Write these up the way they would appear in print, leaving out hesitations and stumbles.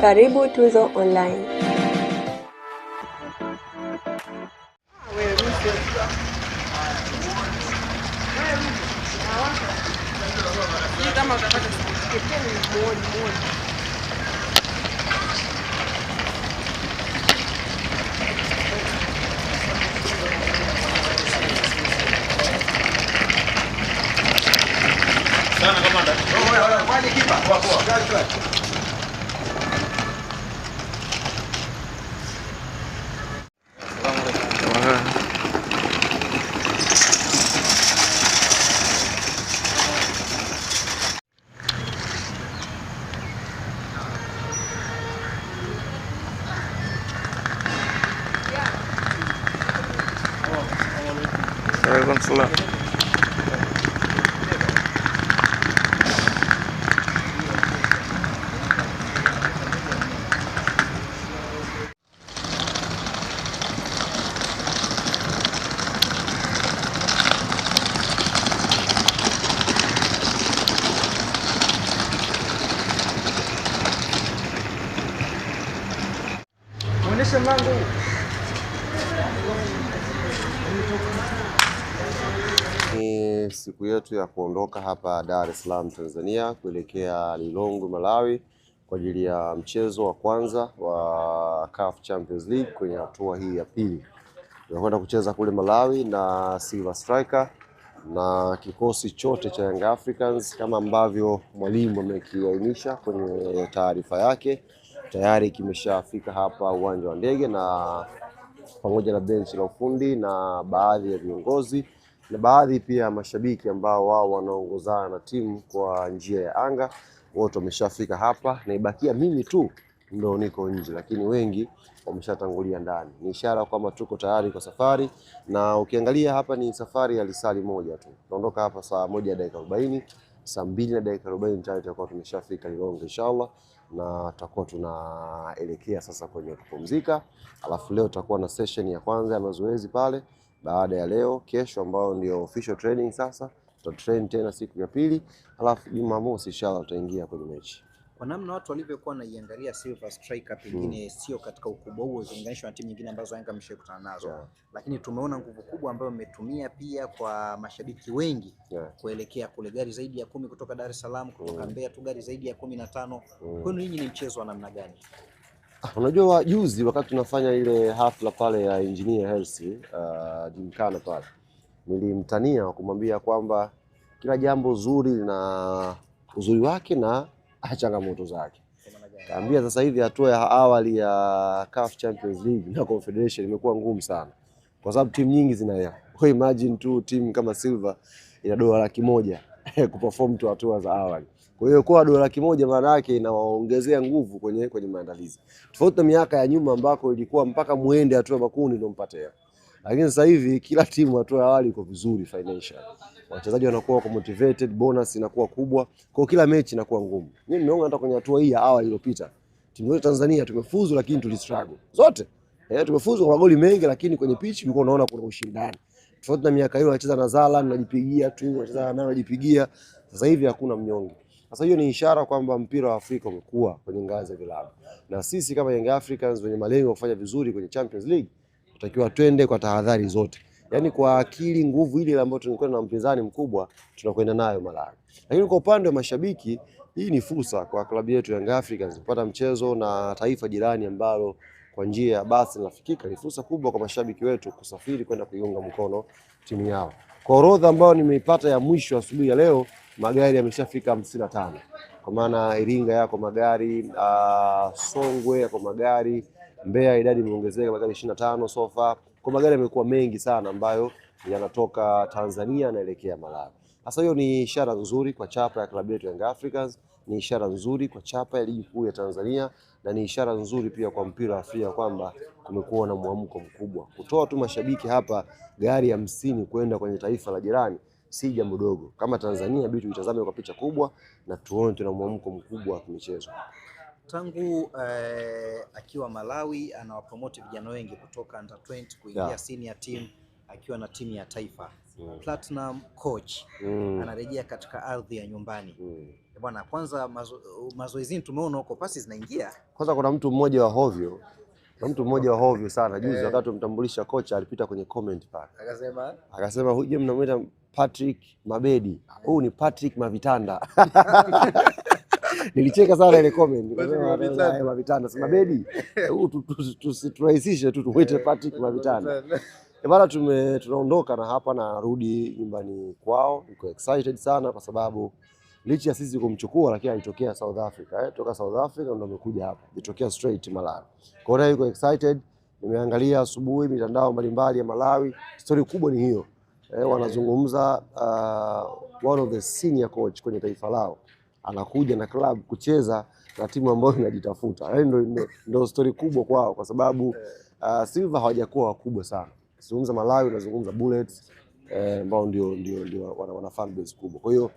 Karibu Tuzo Online. Sana kamanda. Kwani kipa? Poa. Waalaikumsalam. Muoneshe mlango. Ni siku yetu ya kuondoka hapa Dar es Salaam Tanzania kuelekea Lilongwe Malawi kwa ajili ya mchezo wa kwanza wa CAF Champions League kwenye hatua hii ya pili. Tunakwenda kucheza kule Malawi na Silver Striker na kikosi chote cha Young Africans kama ambavyo mwalimu amekiainisha kwenye taarifa yake. Tayari kimeshafika hapa uwanja wa ndege na pamoja na benchi la ufundi na baadhi ya viongozi na baadhi pia ya mashabiki ambao wao wanaongozana na timu kwa njia ya anga, wote wameshafika hapa na ibakia mimi tu ndio niko nje, lakini wengi wameshatangulia ndani. Ni ishara kwamba tuko tayari kwa safari, na ukiangalia hapa ni safari ya lisali moja tu. Tunaondoka hapa saa 1:40, saa 2:40 tayari tutakuwa tumeshafika Lilongwe inshallah, na tutakuwa tunaelekea sasa kwenye kupumzika. Alafu leo tutakuwa na session ya kwanza ya mazoezi pale. Baada ya leo, kesho ambao ndio official training sasa, tutatrain tena siku ya pili, alafu Jumamosi inshallah tutaingia kwenye mechi. Kwa namna watu walivyokuwa naiangalia Silver Striker pengine sio katika ukubwa huo ukilinganishwa na timu nyingine ambazo Yanga ameshakutana nazo. Lakini tumeona nguvu kubwa ambayo umetumia pia kwa mashabiki wengi kuelekea kule, gari zaidi ya 10 kutoka Dar es Salaam, kutoka Mbeya tu gari zaidi ya 15. Kwani ninyi ni mchezo wa namna gani? Unajua juzi wakati tunafanya ile hafla pale ya Engineer Hersi Jimkana pale, nilimtania kumwambia kwamba kila jambo zuri na uzuri wake na changamoto zake. Kaambia sasa hivi hatua ya awali ya CAF Champions League na Confederation imekuwa ngumu sana, kwa sababu timu nyingi zinaea. Kwa imagine tu timu kama Silver ina $100,000 kuperform tu hatua za awali. Kwa hiyo kwa $100,000 maana yake inawaongezea nguvu kwenye maandalizi. Tofauti na miaka ya nyuma ambako ilikuwa mpaka muende hatua makundi ndio mpate. Lakini sasa hivi kila timu hatua ya awali iko vizuri financial. Wachezaji wanakuwa motivated, bonus inakuwa kubwa. Kwa kila mechi inakuwa ngumu. Mimi nimeona hata kwenye hatua hii ya awali iliyopita, timu yetu Tanzania tumefuzu lakini tulistruggle. Zote. Tumefuzu kwa magoli mengi lakini kwenye pitch ulikuwa unaona kuna ushindani. Tofauti na miaka hiyo wanacheza na Zala najipigia tu, wanacheza na najipigia. Sasa hivi hakuna mnyonge. Sasa hiyo ni ishara kwamba mpira wa Afrika umekuwa kwenye ngazi ya vilabu. Na sisi kama Young Africans wenye malengo ya kufanya vizuri kwenye Champions League, tutakiwa twende kwa tahadhari zote. Yaani kwa akili, nguvu ile ambayo tunakwenda na mpinzani mkubwa, tunakwenda nayo Malawi. Lakini kwa upande wa mashabiki, hii ni fursa kwa klabu yetu Young Africans kupata mchezo na taifa jirani ambalo kwa njia ya basi nafikika. Ni fursa kubwa kwa mashabiki wetu kusafiri kwenda kuiunga mkono timu yao. Kwa orodha ambayo nimeipata ya mwisho asubuhi ya leo, magari yameshafika 55. Kwa maana Iringa yako magari, Songwe yako magari, Mbeya idadi imeongezeka magari 25 so far. Kwa magari yamekuwa mengi sana ambayo yanatoka Tanzania yanaelekea Malawi. Sasa hiyo ni ishara nzuri kwa chapa ya klabu yetu Young Africans, ni ishara nzuri kwa chapa ya ligi kuu ya Tanzania, na ni ishara nzuri pia kwa mpira wa Afrika kwamba kumekuwa na mwamko mkubwa. Kutoa tu mashabiki hapa gari 50 kwenda kwenye taifa la jirani si jambo dogo. Kama Tanzania bitu itazame kwa picha kubwa na tuone tuna mwamko mkubwa wa michezo. Tangu akiwa Malawi anawapromote vijana wengi kutoka under 20 kuingia senior team akiwa na timu ya taifa. Platinum coach anarejea katika ardhi ya nyumbani. Bwana, kwanza mazoezini tumeona huko pasi zinaingia. Kwanza kuna mtu mmoja wa hovyo. Na mtu mmoja wa hovyo sana juzi wakati tumtambulisha kocha alipita kwenye comment pale. Akasema huyu mnamuita Patrick Mabedi. Huyu ni Patrick Mavitanda. Nilicheka sana ile comment. Nikasema Mavitanda. Sema Mabedi. Huyu tusiturahisishe tu tuwete Patrick Mavitanda. Bwana tunaondoka na hapa na narudi nyumbani kwao. Niko excited sana kwa sababu licha ya sisi kumchukua lakini alitokea South Africa. Toka South Africa ndio amekuja hapa. Alitokea straight Malawi. Kwa hiyo niko excited. Nimeangalia asubuhi mitandao mbalimbali ya Malawi. Story kubwa ni hiyo. Wanazungumza one of the senior coach kwenye taifa lao anakuja na club kucheza na timu ambayo inajitafuta. Yaani ndio story kubwa kwao kwa sababu Silver hawajakuwa wakubwa sana. Zungumza Malawi unazungumza Bullets ambao ndio wana fan base kubwa. Kwa hiyo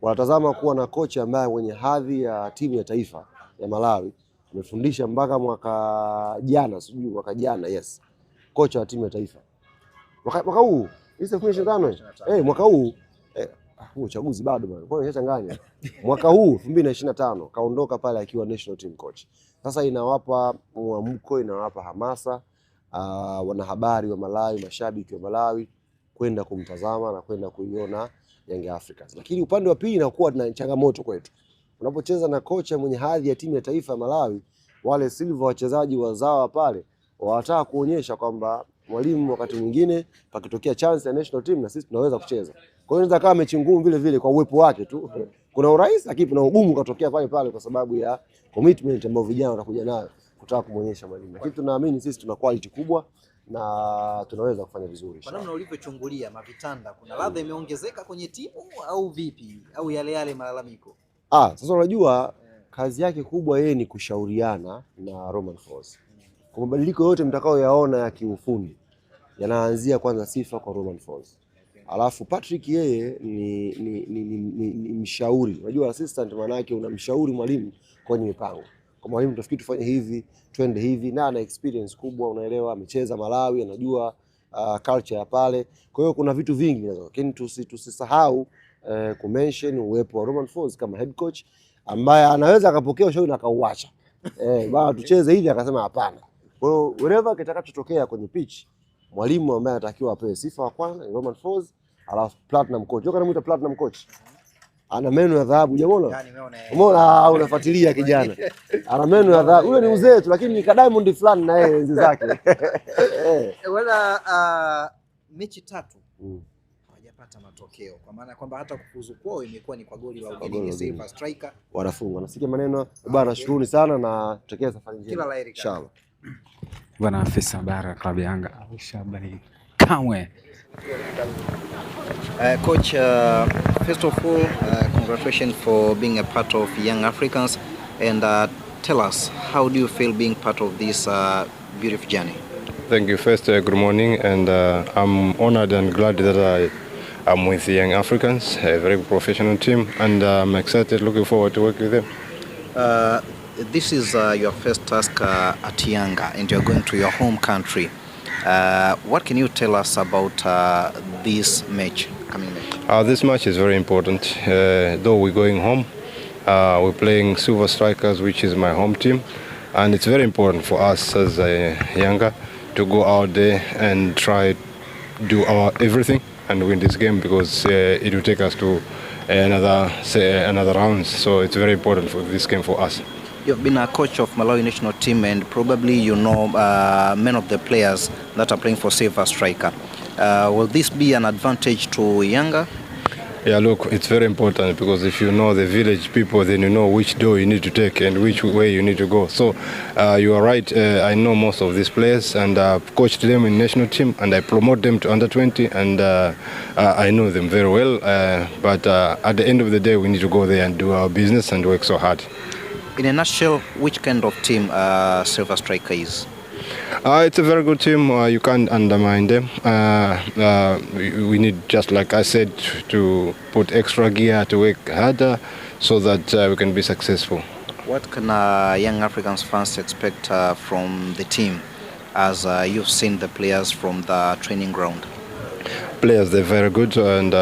wanatazama kuwa na kocha ambaye mwenye hadhi ya timu ya taifa ya Malawi. Amefundisha mpaka mwaka jana yes. Kocha wa timu ya taifa. Mwaka huu, hii 2025. Mwaka huu uchaguzi bado bwana. Kwa hiyo changanya. Mwaka huu 2025 kaondoka pale akiwa national team coach. Sasa inawapa mwamko, inawapa hamasa wanahabari wa Malawi, mashabiki wa Malawi kwenda kumtazama na kwenda kuiona Young Africans. Lakini upande wa pili inakuwa na changamoto kwetu. Unapocheza na kocha mwenye hadhi ya timu ya taifa ya Malawi, wale Silver wachezaji wazawa pale wanataka kuonyesha kwamba mwalimu wakati mwingine pakitokea chance ya national team na sisi tunaweza kucheza. Kwa hiyo inaweza kama mechi ngumu vile vile kwa uwepo wake tu. Kuna urahisi lakini kuna ugumu kutokea pale kwa sababu ya commitment ambayo vijana watakuja nayo kutaka kumuonyesha mwalimu. Lakini tunaamini sisi tuna quality kubwa na tunaweza kufanya vizuri. Kwa namna ulivyochungulia Mavitanda, kuna ladha imeongezeka kwenye timu au vipi? Au yale malalamiko? Sasa unajua kazi yake kubwa yeye ni kushauriana na Romain Folz. Kwa mabadiliko yote mtakaoyaona ya kiufundi yanaanzia kwanza sifa kwa Romain Folz. Alafu Patrick yeye ni mshauri. Unajua assistant maana yake unamshauri mwalimu kwenye mipango. Kwa mwalimu tufikiri tufanye hivi, twende hivi, na ana experience kubwa, unaelewa, amecheza Malawi, anajua culture ya pale. Kwa hiyo kuna vitu vingi lakini tusisahau kumention uwepo wa Romain Folz kama head coach ambaye anaweza akapokea ushauri na akauacha. Bwana tucheze hivi akasema hapana. Kwa hiyo wherever kitakachotokea kwenye pitch, mwalimu ambaye anatakiwa apewe sifa wa kwanza ni Romain Folz, alafu platinum coach. Yoka anamuita platinum coach. Ana meno ya dhahabu, unaona? Umeona unafuatilia kijana. Ana meno ya dhahabu. Huyo ni mzee tu lakini ni Diamond fulani na yeye enzi zake. Wala mechi 3 hawajapata matokeo. Kwa maana kwamba hata kufuzu kwao imekuwa ni kwa goli la ugenini Silver Striker. Wanafungwa. Nasikia maneno bwana, shukrani sana na tutekee safari njema. Kila laheri inshallah. Bwana afisa habari klabu Yanga Shabani Kamwe. Coach, first of all, congratulations for being a part of Young Africans, and tell us, how do you feel being part of this beautiful journey? Thank you. First, good morning, and I'm honored and glad that I'm with the Young Africans, a very professional team, and I'm excited, looking forward to work with them. This is your first task at Yanga, and you're going to your home country. What can you tell us about this match, coming match? This match is very important. Though we're going home, we're playing Silver Strikers, which is my home team, and it's very important for us as Yanga to go out there and try do our everything and win this game, because it will take us to another round. So it's very important for this game for us. You've been a coach of Malawi national team, and probably you know many of the players that are playing for Silver Striker. Will this be an advantage to Yanga? Yeah, look, it's very important, because if you know the village people, then you know which door you need to take and which way you need to go. So you are right. I know most of these players, and I've coached them in national team, and I promote them to under 20, and I know them very well. But at the end of the day, we need to go there and do our business and work so hard. In a nutshell, which kind of team Silver Striker is? It's a very good team. You can't undermine them. We need, just like I said, to put extra gear to work harder so that we can be successful. What can Young Africans fans expect from the team as you've seen the players from the training ground? players, they're very good, and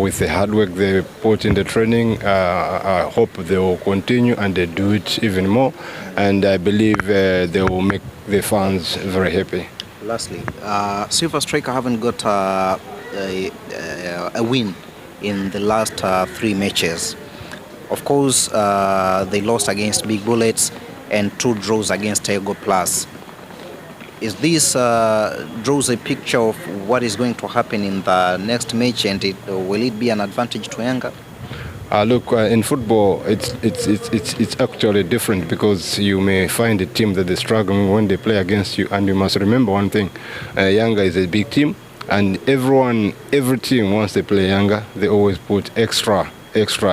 with the hard work they put in the training, I hope they will continue and they do it even more, and I believe they will make the fans very happy. Lastly, Silver Striker haven't got a win in the last 3 matches. Of course, they lost against Big Bullets and 2 draws against Ego Plus. Is this draws a picture of what is going to happen in the next match, and will it be an advantage to Yanga? Look, in football, it's actually different, because you may find a team that is struggling when they play against you, and you must remember one thing: Yanga is a big team, and every team, once they play Yanga, they always put extra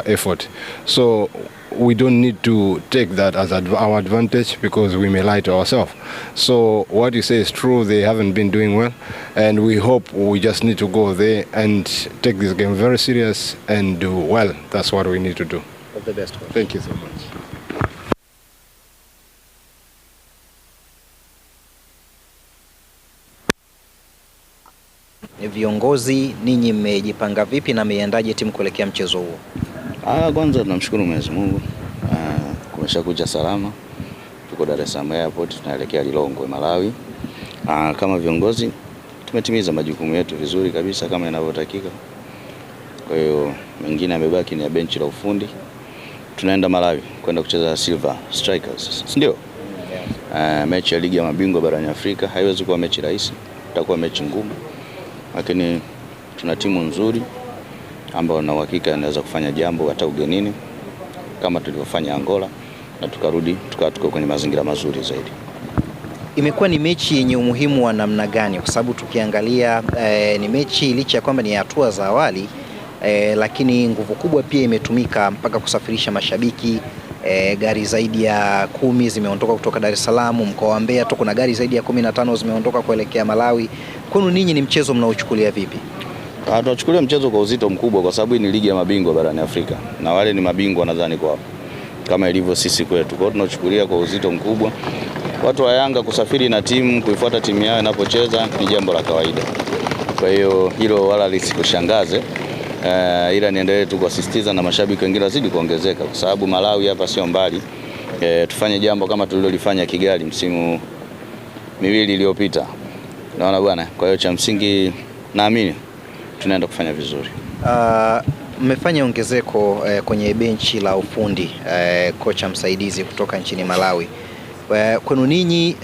effort. So we don't need to take that as our advantage, because we may lie to ourselves. So what you say is true, they haven't been doing well, and we hope we just need to go there and take this game very serious and do well. That's what we need to do. All the best. Thank you so much. Viongozi, ninyi mmejipanga vipi na mmeiandaje timu kuelekea mchezo huo? Kwanza tunamshukuru Mwenyezi Mungu, kumeshakuja salama, tuko Dar es Salaam Airport, tunaelekea Lilongwe, Malawi. Kama viongozi tumetimiza majukumu yetu vizuri kabisa kama inavyotakika. Kwa hiyo mengine yamebaki ni ya benchi la ufundi. Tunaenda Malawi kwenda kucheza Silver Strikers, ndio? Mechi ya ligi ya mabingwa barani Afrika haiwezi kuwa mechi rahisi, itakuwa mechi ngumu, lakini tuna timu nzuri ambao na uhakika inaweza kufanya jambo hata ugenini kama tulivyofanya Angola, na tukarudi tuko kwenye mazingira mazuri zaidi. Imekuwa ni mechi yenye umuhimu wa namna gani? Kwa sababu tukiangalia ni mechi licha ya kwamba ni hatua za awali, lakini nguvu kubwa pia imetumika mpaka kusafirisha mashabiki. Gari zaidi ya 10 zimeondoka kutoka Dar es Salaam, mkoa wa Mbeya tu kuna gari zaidi ya 15 zimeondoka kuelekea Malawi. Kwani ninyi ni mchezo mnaochukulia vipi? Tunachukulia mchezo kwa uzito mkubwa, kwa sababu ni ligi ya mabingwa barani Afrika na wale ni mabingwa nadhani kwa kama ilivyo sisi kwetu. Kwa hiyo tunachukulia kwa uzito mkubwa. Watu wa Yanga kusafiri na timu, kuifuata timu yao inapocheza ni jambo la kawaida. Kwa hiyo hilo wala lisikushangaze. Ila niendelee tu kusisitiza na mashabiki wengine wazidi kuongezeka, kwa sababu Malawi hapa sio mbali. Tufanye jambo kama tulilolifanya Kigali msimu miwili iliyopita. Naona bwana, kwa hiyo cha msingi naamini tunaenda kufanya vizuri. Mmefanya ongezeko kwenye benchi la ufundi, kocha msaidizi kutoka nchini Malawi. Kwenu ninyi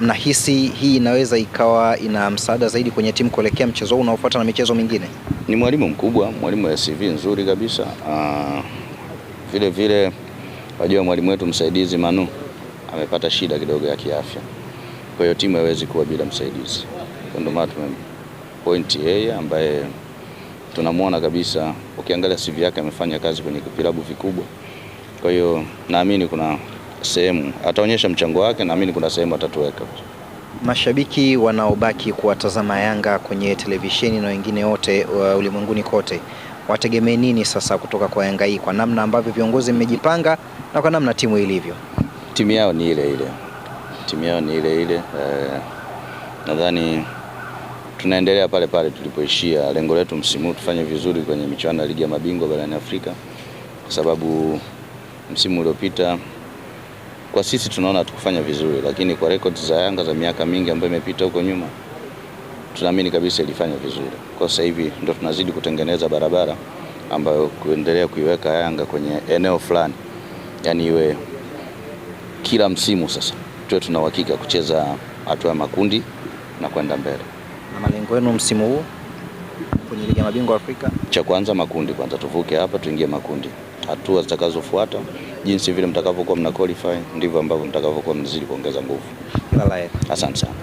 mnahisi hii inaweza ikawa ina msaada zaidi kwenye timu kuelekea mchezo huu unaofuata na michezo mingine? Ni mwalimu mkubwa, mwalimu wa CV nzuri kabisa. Vile vile wajua mwalimu wetu msaidizi Manu amepata shida kidogo ya kiafya. Kwa hiyo timu haiwezi kuwa bila msaidizi. Ndio maana point yeye ambaye tunamuona kabisa, ukiangalia CV yake amefanya kazi kwenye vilabu vikubwa. Kwa hiyo naamini kuna sehemu ataonyesha mchango wake, naamini kuna sehemu atatuweka. Mashabiki wanaobaki kuwatazama Yanga kwenye televisheni na wengine wote ulimwenguni kote, wategemee nini sasa kutoka kwa Yanga hii, kwa namna ambavyo viongozi mmejipanga na kwa namna timu ilivyo? Timu yao ni ile ile. Timu yao ni ile ile. Nadhani tunaendelea pale pale tulipoishia. Lengo letu msimu tufanye vizuri kwenye michuano ya ligi ya mabingwa barani Afrika, kwa sababu msimu uliopita kwa sisi tunaona tukufanya vizuri, lakini kwa records za Yanga za miaka mingi ambayo imepita huko nyuma tunaamini kabisa ilifanya vizuri. Kwa sasa hivi ndio tunazidi kutengeneza barabara ambayo kuendelea kuiweka Yanga kwenye eneo fulani, yani iwe kila msimu sasa tuwe tuna uhakika kucheza hatua ya makundi na kwenda mbele. Na malengo yenu msimu huu kwenye ligi ya mabingwa Afrika? Cha kwanza makundi, kwanza tuvuke hapa tuingie makundi. Hatua zitakazofuata jinsi vile mtakavyokuwa mna qualify ndivyo ambavyo mtakavyokuwa mnazidi kuongeza nguvu. Kila la heri. Asante sana.